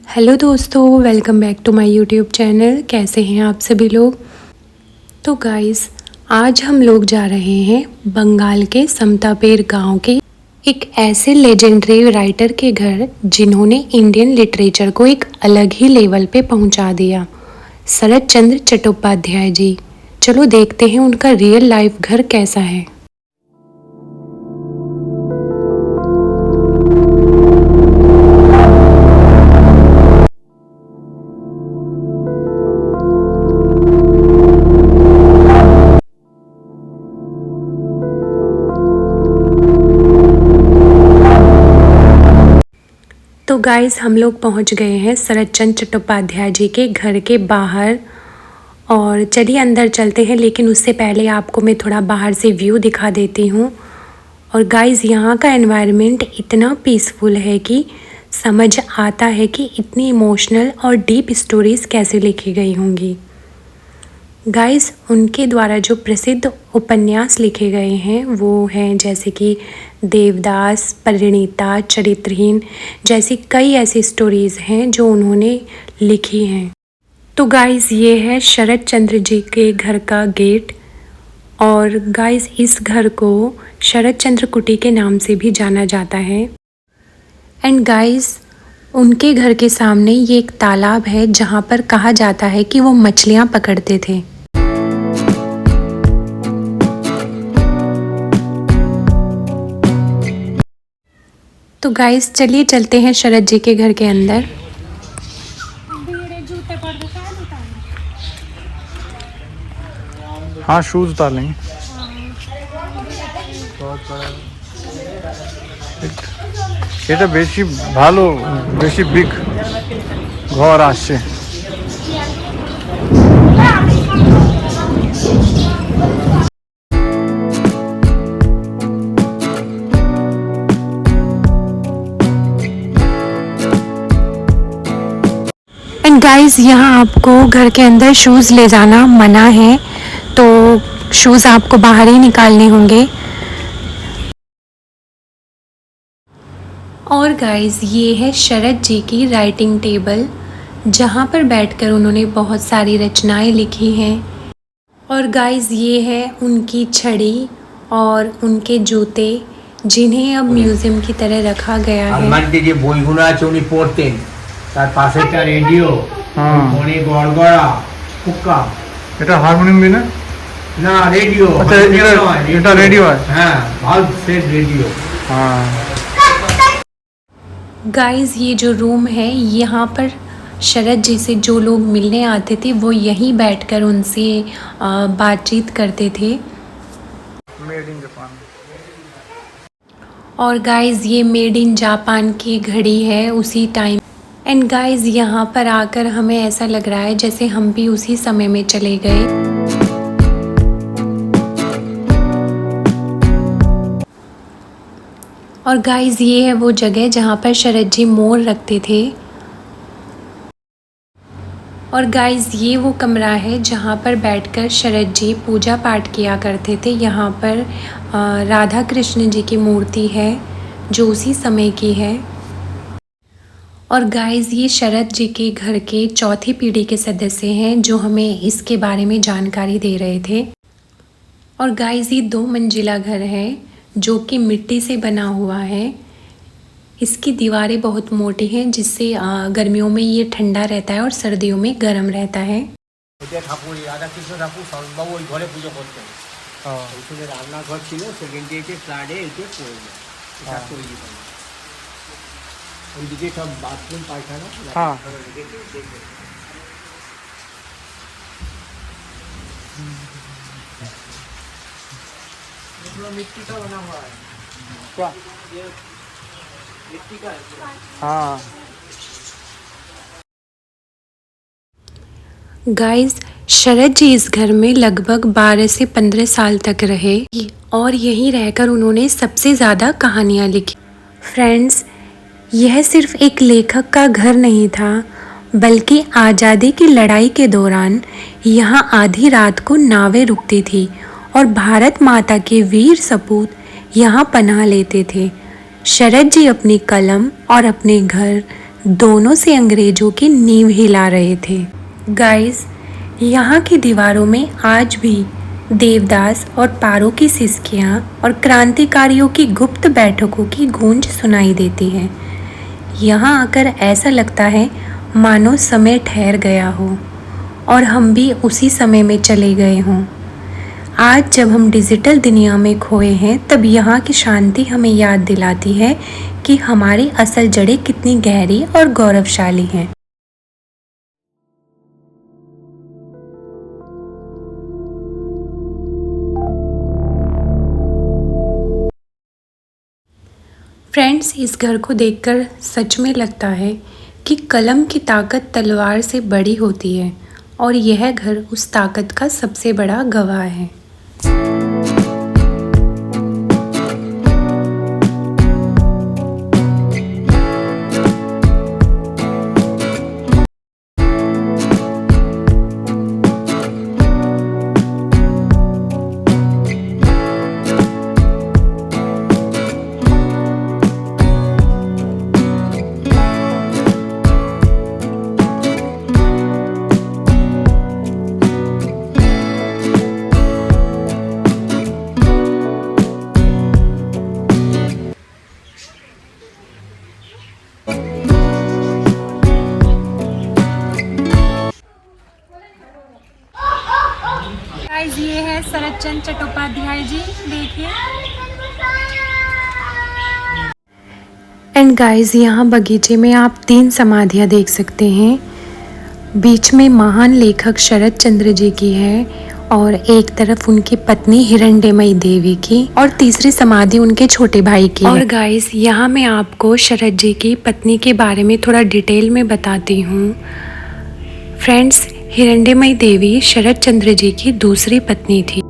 Hello दोस्तों, welcome back to my YouTube channel. कैसे हैं आप सभी लोग। तो गाइस, आज हम लोग जा रहे हैं बंगाल के समतापेर गांव के एक ऐसे लेजेंडरी राइटर के घर जिन्होंने इंडियन लिटरेचर को एक अलग ही लेवल पे पहुंचा दिया, शरत चंद्र चट्टोपाध्याय जी। चलो देखते हैं उनका रियल लाइफ घर कैसा है। तो गाइस, हम लोग पहुंच गए हैं शरत चंद्र चट्टोपाध्याय जी के घर के बाहर। और चलिए अंदर चलते हैं, लेकिन उससे पहले आपको मैं थोड़ा बाहर से व्यू दिखा देती हूँ। और गाइस, यहाँ का एनवायरनमेंट इतना पीसफुल है कि समझ आता है कि इतनी इमोशनल और डीप स्टोरीज़ कैसे लिखी गई होंगी। गाइस, उनके द्वारा जो प्रसिद्ध उपन्यास लिखे गए हैं वो हैं जैसे कि देवदास, परिणीता, चरित्रहीन जैसी कई ऐसी स्टोरीज़ हैं जो उन्होंने लिखी हैं। तो गाइस, ये है शरत चंद्र जी के घर का गेट। और गाइस, इस घर को शरत चंद्र कुटी के नाम से भी जाना जाता है। एंड गाइस, उनके घर के सामने ये एक तालाब है जहाँ पर कहा जाता है कि वो मछलियाँ पकड़ते थे। तो गाइस, चलिए चलते हैं शरत जी के घर के अंदर। हाँ, शूज उतार लेंगे। এটা বেশি ভালো, বেশি বিগ ঘর আসছে। एंड गाइस, यहाँ आपको घर के अंदर शूज़ ले जाना मना है, तो शूज़ आपको बाहर ही निकालने होंगे। और गाइस, ये है शरत जी की राइटिंग टेबल, जहाँ पर बैठकर उन्होंने बहुत सारी रचनाएं लिखी हैं। और गाइस, ये है उनकी छड़ी और उनके जूते, जिन्हें अब म्यूजियम की तरह रखा गया है। আলমারিতে যে বইগুলো আছে উনি পড়তেন, তার পাশে একটা রেডিও, ফোনে গড়গড়া, হুক্কা। এটা হারমোনিয়াম भी না? না, রেডিও। আচ্ছা, এটা রেডিও है। হ্যাঁ, ভাল্ব সেট রেডিও। हाँ। गाइस, ये जो रूम है, यहाँ पर शरत जी से जो लोग मिलने आते थे वो यहीं बैठकर उनसे बातचीत करते थे। Made in Japan. और गाइस, ये मेड इन जापान की घड़ी है उसी टाइम। एंड गाइस, यहाँ पर आकर हमें ऐसा लग रहा है जैसे हम भी उसी समय में चले गए। और गाइस, ये है वो जगह जहाँ पर शरत जी मोर रखते थे। और गाइस, ये वो कमरा है जहाँ पर बैठकर शरत जी पूजा पाठ किया करते थे। यहाँ पर राधा कृष्ण जी की मूर्ति है जो उसी समय की है। और गाइस, ये शरत जी के घर के चौथी पीढ़ी के सदस्य हैं जो हमें इसके बारे में जानकारी दे रहे थे। और गाइस, ये 2 मंजिला घर है जो कि मिट्टी से बना हुआ है। इसकी दीवारें बहुत मोटी हैं, जिससे गर्मियों में ये ठंडा रहता है और सर्दियों में गर्म रहता है। এটা ঠাকুর রাধা কৃষ্ণ ঠাকুর সর্ববাবু ওই ঘরে পুজো করতেন। ওইখানে রান্নাঘর ছিল, সেকেন্ড ডেটে ফ্ল্যাটে এসে পড়ে যায়। এটা তৈরি করে ওইদিকে সব বাথরুম পায়খানা। हाँ। मिट्टी का बना हुआ है। क्या? ये मिट्टी का है। हाँ। गाइस, शरत जी इस घर में लगभग 12 से 15 साल तक रहे और यहीं रहकर उन्होंने सबसे ज़्यादा कहानियाँ लिखी। फ्रेंड्स, यह सिर्फ एक लेखक का घर नहीं था, बल्कि आज़ादी की लड़ाई के दौरान यहाँ आधी रात को नावें रुकती थी और भारत माता के वीर सपूत यहाँ पनाह लेते थे। शरत जी अपनी कलम और अपने घर दोनों से अंग्रेजों की नींव हिला रहे थे। गाइस, यहाँ की दीवारों में आज भी देवदास और पारो की सिसकियाँ और क्रांतिकारियों की गुप्त बैठकों की गूंज सुनाई देती है। यहाँ आकर ऐसा लगता है मानो समय ठहर गया हो और हम भी उसी समय में चले गए हों। आज जब हम डिजिटल दुनिया में खोए हैं, तब यहाँ की शांति हमें याद दिलाती है कि हमारी असल जड़ें कितनी गहरी और गौरवशाली हैं। फ्रेंड्स, इस घर को देखकर सच में लगता है कि कलम की ताकत तलवार से बड़ी होती है और यह घर उस ताकत का सबसे बड़ा गवाह है। गाइस, ये है शरद चंद्र चट्टोपाध्याय जी, देखिए। एंड गाइस, यहाँ बगीचे में आप 3 समाधियाँ देख सकते हैं। बीच में महान लेखक शरद चंद्र जी की है और एक तरफ उनकी पत्नी हिरण्यमयी देवी की और तीसरी समाधि उनके छोटे भाई की। और गाइस, यहाँ मैं आपको शरद जी की पत्नी के बारे में थोड़ा डिटेल में बताती हूँ। फ्रेंड्स, हिरण्यमयी देवी शरद चंद्र जी की दूसरी पत्नी थी।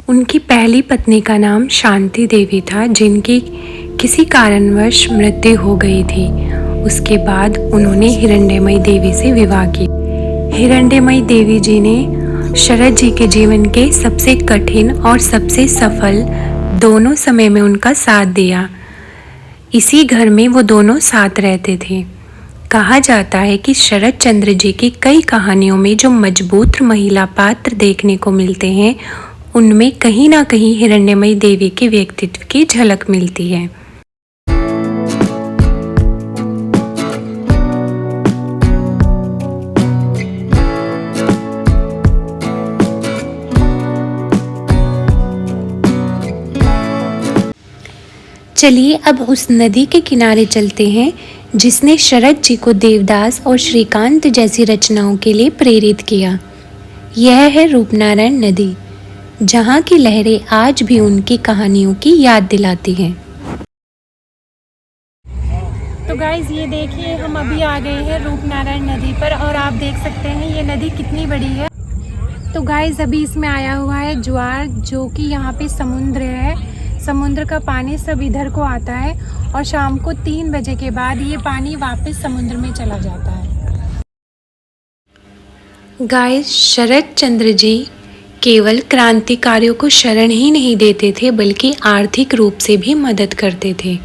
उनकी पहली पत्नी का नाम शांति देवी था, जिनकी किसी कारणवश मृत्यु हो गई थी। उसके बाद उन्होंने हिरण्यमयी देवी से विवाह की। हिरण्यमयी देवी जी ने शरद जी के जीवन के सबसे कठिन और सबसे सफल दोनों समय में उनका साथ दिया। इसी घर में वो दोनों साथ रहते थे। कहा जाता है कि शरद चंद्र जी की कई कहानियों में जो मजबूत महिला पात्र देखने को मिलते हैं, उनमें कहीं ना कहीं हिरण्यमयी देवी के व्यक्तित्व की झलक मिलती है। चलिए अब उस नदी के किनारे चलते हैं जिसने शरद जी को देवदास और श्रीकांत जैसी रचनाओं के लिए प्रेरित किया। यह है रूपनारायण नदी, जहाँ की लहरें आज भी उनकी कहानियों की याद दिलाती हैं। तो गाइज, ये देखिए, हम अभी आ गए हैं रूपनारायण नदी पर और आप देख सकते हैं ये नदी कितनी बड़ी है। तो गाइज, अभी इसमें आया हुआ है ज्वार, जो कि यहाँ पे समुद्र है। समुद्र का पानी सब इधर को आता है और शाम को 3 बजे के बाद ये पानी वापस समुद्र में चला जाता है। गाइस, शरद चंद्र जी केवल क्रांतिकारियों को शरण ही नहीं देते थे, बल्कि आर्थिक रूप से भी मदद करते थे।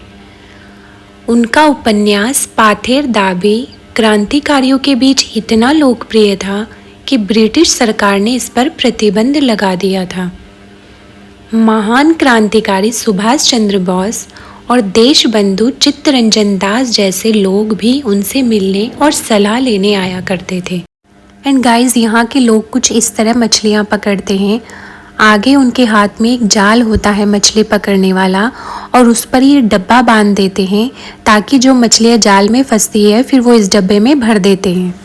उनका उपन्यास पाथेर दाबी क्रांतिकारियों के बीच इतना लोकप्रिय था कि ब्रिटिश सरकार ने इस पर प्रतिबंध लगा दिया था। महान क्रांतिकारी सुभाष चंद्र बोस और देशबंधु चित्तरंजन दास जैसे लोग भी उनसे मिलने और सलाह लेने आया करते थे। एंड गाइस, यहाँ के लोग कुछ इस तरह मछलियाँ पकड़ते हैं। आगे उनके हाथ में एक जाल होता है मछली पकड़ने वाला, और उस पर ये डब्बा बांध देते हैं ताकि जो मछलियाँ जाल में फंसती है फिर वो इस डब्बे में भर देते हैं।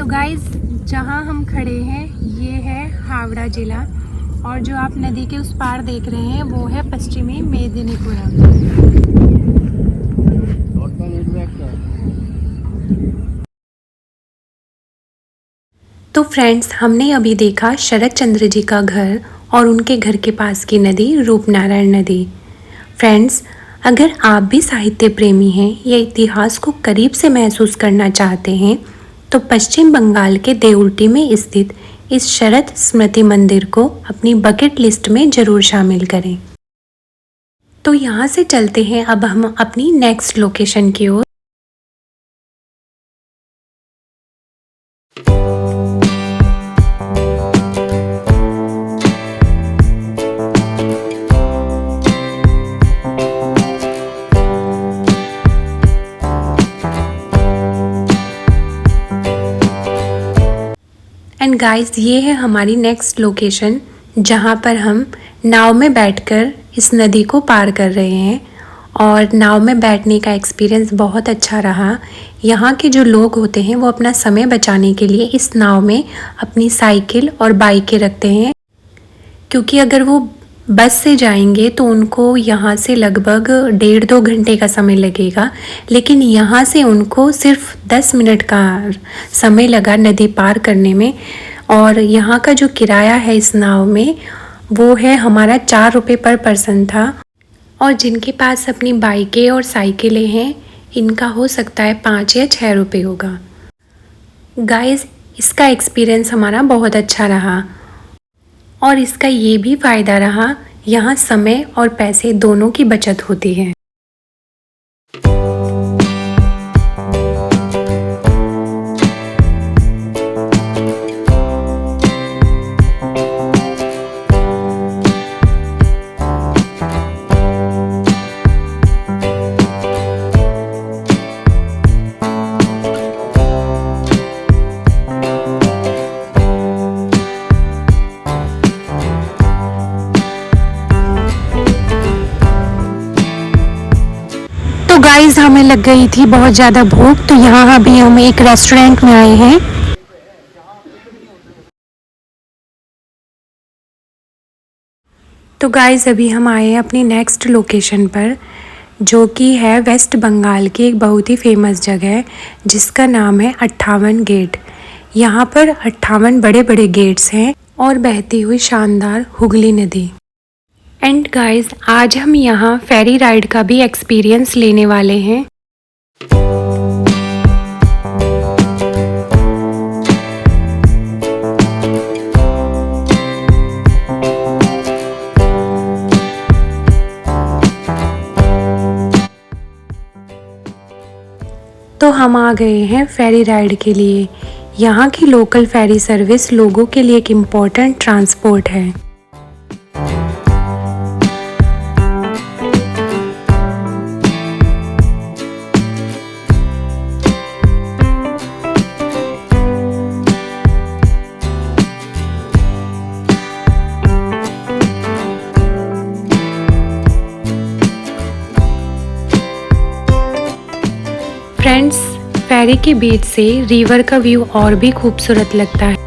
गाइस, जहाँ हम खड़े हैं ये है हावड़ा ज़िला, और जो आप नदी के उस पार देख रहे हैं वो है पश्चिमी मेदिनीपुरम। तो फ्रेंड्स, हमने अभी देखा शरद चंद्र जी का घर और उनके घर के पास की नदी रूपनारायण नदी। फ्रेंड्स, अगर आप भी साहित्य प्रेमी हैं या इतिहास को करीब से महसूस करना चाहते हैं तो पश्चिम बंगाल के देउल्टी में स्थित इस शरद स्मृति मंदिर को अपनी बकेट लिस्ट में ज़रूर शामिल करें। तो यहाँ से चलते हैं अब हम अपनी नेक्स्ट लोकेशन की ओर। एंड गाइस, ये है हमारी नेक्स्ट लोकेशन जहाँ पर हम नाव में बैठकर इस नदी को पार कर रहे हैं। और नाव में बैठने का एक्सपीरियंस बहुत अच्छा रहा। यहाँ के जो लोग होते हैं वो अपना समय बचाने के लिए इस नाव में अपनी साइकिल और बाइकें रखते हैं, क्योंकि अगर वो बस से जाएंगे तो उनको यहाँ से लगभग 1.5-2 घंटे का समय लगेगा, लेकिन यहाँ से उनको सिर्फ 10 मिनट का समय लगा नदी पार करने में। और यहाँ का जो किराया है इस नाव में वो है हमारा 4 रुपये पर पर्सन था। और जिनके पास अपनी बाइकें और साइकिलें हैं इनका हो सकता है 5 या 6 रुपये होगा। गाइस, इसका एक्सपीरियंस हमारा बहुत अच्छा रहा और इसका ये भी फ़ायदा रहा, यहाँ समय और पैसे दोनों की बचत होती है। तो गाइस, हमें लग गई थी बहुत ज़्यादा भूख, तो यहाँ अभी हम एक रेस्टोरेंट में आए हैं। तो गाइस, अभी हम आए हैं अपनी नेक्स्ट लोकेशन पर, जो कि है वेस्ट बंगाल की एक बहुत ही फेमस जगह जिसका नाम है 58 गेट। यहाँ पर 58 बड़े बड़े गेट्स हैं और बहती हुई शानदार हुगली नदी। एंड गाइस, आज हम यहाँ फेरी राइड का भी एक्सपीरियंस लेने वाले हैं। तो हम आ गए हैं फेरी राइड के लिए। यहाँ की लोकल फेरी सर्विस लोगों के लिए एक इम्पोर्टेंट ट्रांसपोर्ट है। फ्रेंड्स, फेरी के बीच से रिवर का व्यू और भी खूबसूरत लगता है।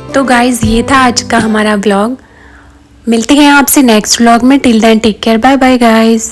तो गाइज़, ये था आज का हमारा व्लॉग। मिलते हैं आपसे नेक्स्ट व्लॉग में। Till then take care, bye bye guys.